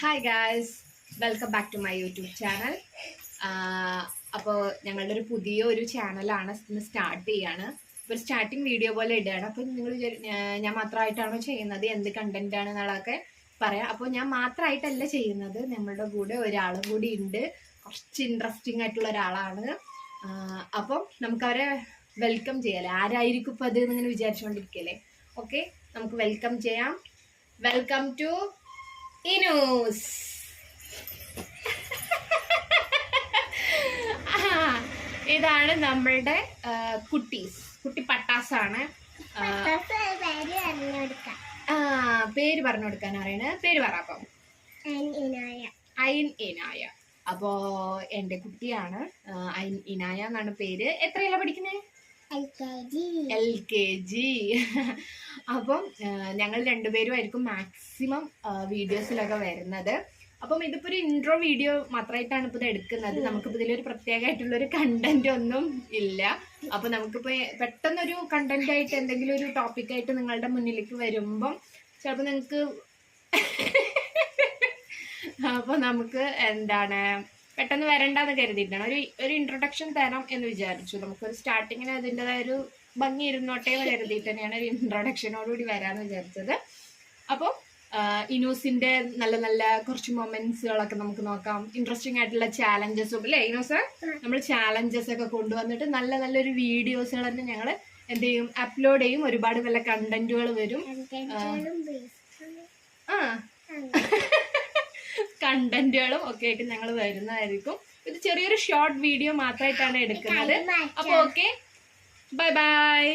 Hi guys, welcome back to my YouTube channel. അപ്പോൾ ഞങ്ങളുടെ ഒരു പുതിയ ചാനലാണ് ഇന്ന് സ്റ്റാർട്ട് ചെയ്യാണ്. ഇപ്പോൾ ഒരു സ്റ്റാർട്ടിങ് വീഡിയോ പോലെ ഇടുകയാണ്. അപ്പോൾ നിങ്ങൾ ഞാൻ മാത്രമായിട്ടാണോ ചെയ്യുന്നത്, എന്ത് കണ്ടന്റ് ആണെന്നുള്ളതൊക്കെ പറയാം. അപ്പോൾ ഞാൻ മാത്രമായിട്ടല്ല ചെയ്യുന്നത്, നമ്മളുടെ കൂടെ ഒരാളും കൂടി ഉണ്ട്. കുറച്ച് ഇൻട്രസ്റ്റിംഗ് ആയിട്ടുള്ള ഒരാളാണ്. അപ്പം നമുക്കവരെ വെൽക്കം ചെയ്യാല്ലേ. ആരായിരിക്കും ഇപ്പോൾ അത് എന്നിങ്ങനെ വിചാരിച്ചുകൊണ്ടിരിക്കല്ലേ. ഓക്കെ, നമുക്ക് വെൽക്കം ചെയ്യാം. Welcome to Inus. ഇതാണ് നമ്മളുടെ കുട്ടി പട്ടാസാണ്. പേര് പറഞ്ഞു കൊടുക്കാൻ അറിയണ. പേര് പറ. അപ്പം ഐൻ ഇനായ. അപ്പോ എന്റെ കുട്ടിയാണ് ഐൻ ഇനായ എന്നാണ് പേര്. എത്രയല്ല പഠിക്കുന്നേ? LKG. അപ്പം ഞങ്ങൾ രണ്ടുപേരുമായിരിക്കും മാക്സിമം വീഡിയോസിലൊക്കെ വരുന്നത്. അപ്പം ഇതിപ്പോ ഒരു ഇൻട്രോ വീഡിയോ മാത്രമായിട്ടാണ് ഇപ്പൊ ഇത് എടുക്കുന്നത്. നമുക്കിപ്പോ ഇതിലൊരു പ്രത്യേകമായിട്ടുള്ളൊരു കണ്ടന്റ് ഒന്നും ഇല്ല. അപ്പൊ നമുക്കിപ്പോ പെട്ടെന്നൊരു കണ്ടന്റ് ആയിട്ട് എന്തെങ്കിലും ഒരു ടോപ്പിക്കായിട്ട് നിങ്ങളുടെ മുന്നിലേക്ക് വരുമ്പം ചിലപ്പോ നിങ്ങൾക്ക് അപ്പൊ നമുക്ക് പെട്ടെന്ന് വരണ്ടെന്ന് കരുതിയിട്ടാണ് ഒരു ഇൻട്രൊഡക്ഷൻ തരാം എന്ന് വിചാരിച്ചു. നമുക്കൊരു സ്റ്റാർട്ടിങ്ങിന് അതിൻ്റെതായ ഒരു ഭംഗി ഇരുന്നോട്ടെ എന്ന് കരുതിയിട്ട് തന്നെയാണ് ഒരു ഇൻട്രൊഡക്ഷനോടുകൂടി വരാമെന്ന് വിചാരിച്ചത്. അപ്പോൾ ഇനൂസിന്റെ നല്ല നല്ല കുറച്ച് മൊമെന്റ്സുകളൊക്കെ നമുക്ക് നോക്കാം. ഇൻട്രസ്റ്റിംഗ് ആയിട്ടുള്ള ചാലഞ്ചസും അല്ലേ ഇനൂസ്? നമ്മൾ ചാലഞ്ചസ് ഒക്കെ കൊണ്ടുവന്നിട്ട് നല്ല നല്ലൊരു വീഡിയോസുകൾ തന്നെ ഞങ്ങൾ എന്ത് ചെയ്യും, അപ്ലോഡ് ചെയ്യും. ഒരുപാട് നല്ല കണ്ടന്റുകൾ വരും. കണ്ടന്റുകളും ഒക്കെ ആയിട്ട് ഞങ്ങൾ വരുന്നതായിരിക്കും. ഇത് ചെറിയൊരു ഷോർട്ട് വീഡിയോ മാത്രമായിട്ടാണ് എടുക്കുന്നത്. അപ്പൊ ഓക്കെ, ബൈ ബൈ.